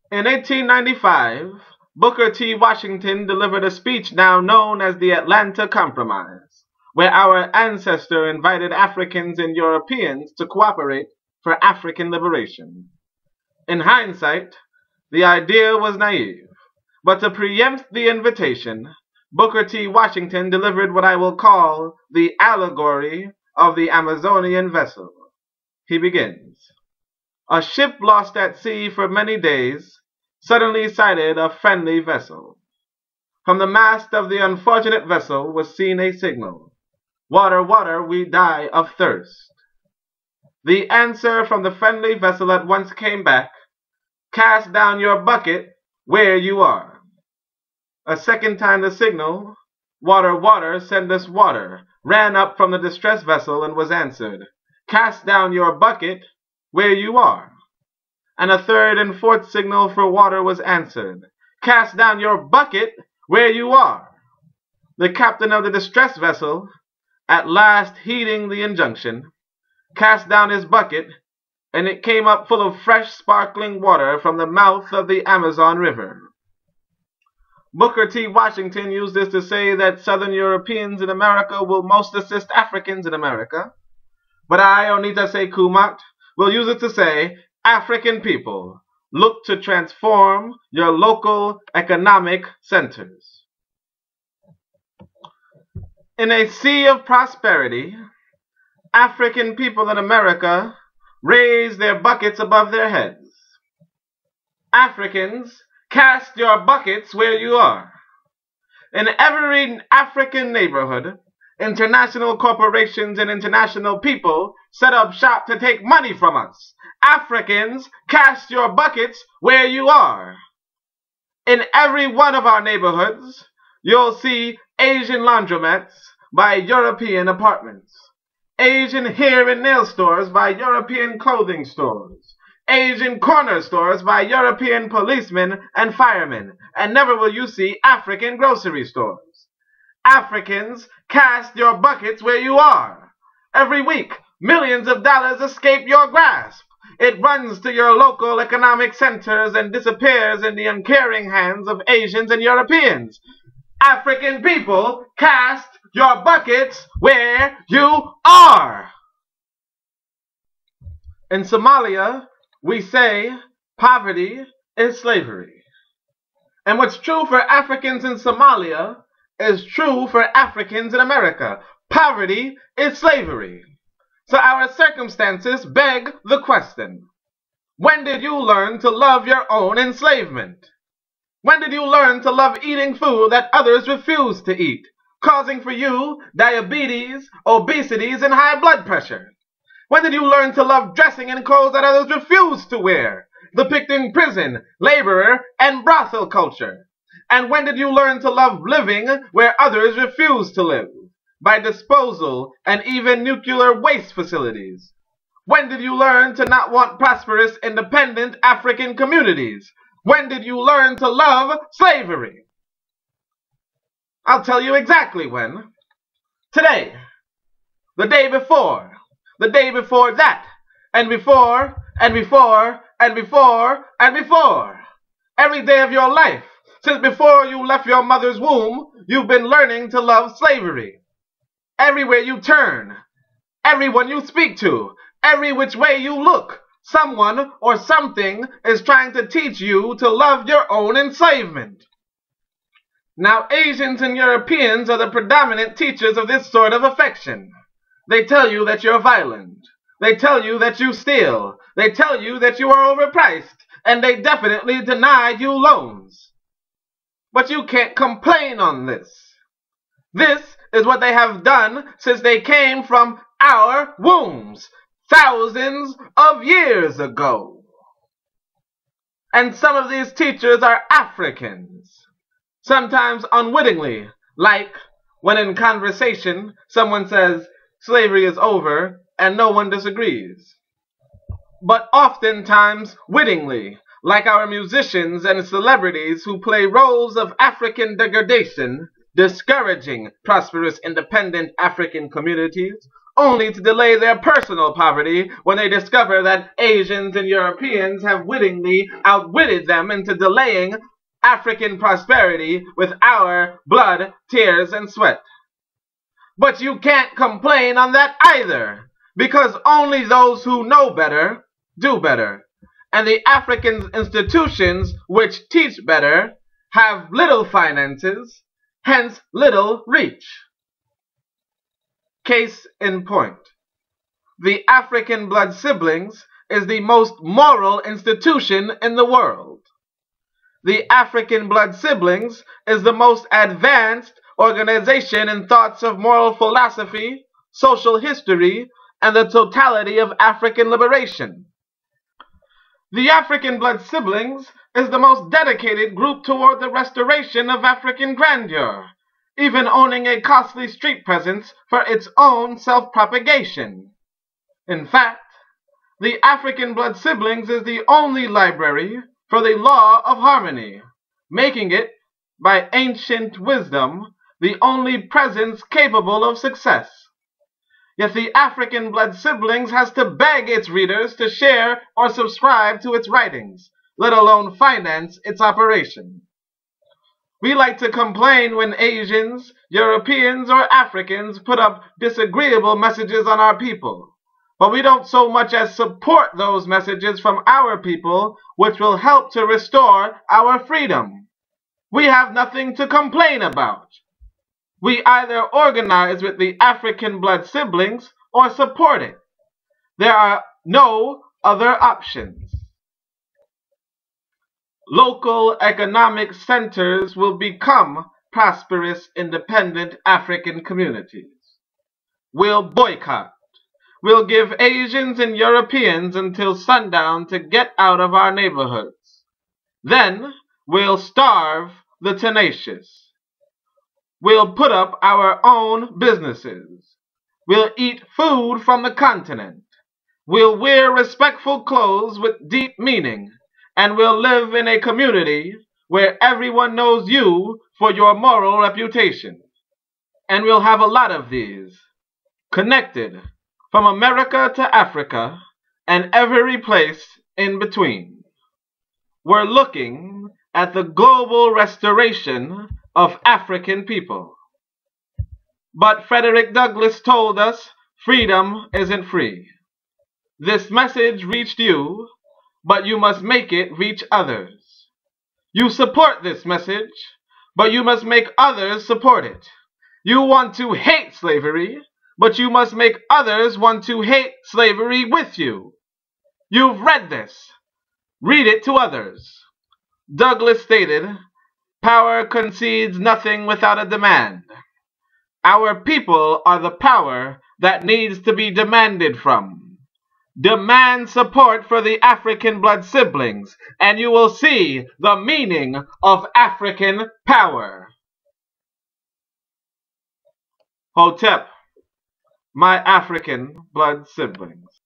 In 1895, Booker T. Washington delivered a speech now known as the Atlanta Compromise, where our ancestor invited Africans and Europeans to cooperate for African liberation. In hindsight, the idea was naive, but to preempt the invitation, Booker T. Washington delivered what I will call the allegory of the Amazonian vessel. He begins. A ship lost at sea for many days suddenly sighted a friendly vessel. From the mast of the unfortunate vessel was seen a signal. Water, water, we die of thirst. The answer from the friendly vessel at once came back, cast down your bucket where you are. A second time the signal, water, water, send us water, ran up from the distressed vessel and was answered, cast down your bucket where you are. And a third and fourth signal for water was answered, cast down your bucket where you are. The captain of the distressed vessel, at last heeding the injunction, cast down his bucket, and it came up full of fresh sparkling water from the mouth of the Amazon River. Booker T. Washington used this to say that Southern Europeans in America will most assist Africans in America, but I, Onita Sekou Mat, will use it to say, African people, look to transform your local economic centers. In a sea of prosperity, African people in America raise their buckets above their heads. Africans, cast your buckets where you are. In every African neighborhood, international corporations and international people set up shop to take money from us. Africans, cast your buckets where you are. In every one of our neighborhoods, you'll see Asian laundromats by European apartments, Asian hair and nail stores by European clothing stores, Asian corner stores by European policemen and firemen, and never will you see African grocery stores. Africans, cast your buckets where you are. Every week, millions of dollars escape your grasp. It runs to your local economic centers and disappears in the uncaring hands of Asians and Europeans. African people, cast your buckets where you are. In Somalia, we say poverty is slavery. And what's true for Africans in Somalia is true for Africans in America. Poverty is slavery. So our circumstances beg the question, when did you learn to love your own enslavement? When did you learn to love eating food that others refuse to eat, causing for you diabetes, obesity, and high blood pressure? When did you learn to love dressing in clothes that others refuse to wear, depicting prison, laborer, and brothel culture? And when did you learn to love living where others refuse to live, by disposal and even nuclear waste facilities? When did you learn to not want prosperous, independent African communities? When did you learn to love slavery? I'll tell you exactly when. Today. The day before. The day before that. And before, and before, and before, and before. Every day of your life, since before you left your mother's womb, you've been learning to love slavery. Everywhere you turn, everyone you speak to, every which way you look, someone or something is trying to teach you to love your own enslavement. Now, Asians and Europeans are the predominant teachers of this sort of affection. They tell you that you're violent. They tell you that you steal. They tell you that you are overpriced. And they definitely deny you loans. But you can't complain on this. This is what they have done since they came from our wombs, thousands of years ago. And some of these teachers are Africans, sometimes unwittingly, like when in conversation someone says slavery is over and no one disagrees. But oftentimes wittingly, like our musicians and celebrities who play roles of African degradation, discouraging prosperous, independent African communities, only to delay their personal poverty when they discover that Asians and Europeans have wittingly outwitted them into delaying African prosperity with our blood, tears, and sweat. But you can't complain on that either, because only those who know better do better, and the African institutions which teach better have little finances, hence little reach. Case in point, the African Blood Siblings is the most moral institution in the world. The African Blood Siblings is the most advanced organization in thoughts of moral philosophy, social history, and the totality of African liberation. The African Blood Siblings is the most dedicated group toward the restoration of African grandeur, even owning a costly street presence for its own self-propagation. In fact, the African Blood Siblings is the only library for the law of harmony, making it, by ancient wisdom, the only presence capable of success. Yet the African Blood Siblings has to beg its readers to share or subscribe to its writings, let alone finance its operation. We like to complain when Asians, Europeans, or Africans put up disagreeable messages on our people, but we don't so much as support those messages from our people which will help to restore our freedom. We have nothing to complain about. We either organize with the African Blood Siblings or support it. There are no other options. Local economic centers will become prosperous, independent African communities. We'll boycott. We'll give Asians and Europeans until sundown to get out of our neighborhoods. Then we'll starve the tenacious. We'll put up our own businesses. We'll eat food from the continent. We'll wear respectful clothes with deep meaning. And we'll live in a community where everyone knows you for your moral reputation. And we'll have a lot of these, connected from America to Africa and every place in between. We're looking at the global restoration of African people. But Frederick Douglass told us freedom isn't free. This message reached you, but you must make it reach others. You support this message, but you must make others support it. You want to hate slavery, but you must make others want to hate slavery with you. You've read this. Read it to others. Douglass stated, "Power concedes nothing without a demand. Our people are the power that needs to be demanded from. Demand support for the African Blood Siblings, and you will see the meaning of African power." Hotep, my African Blood Siblings.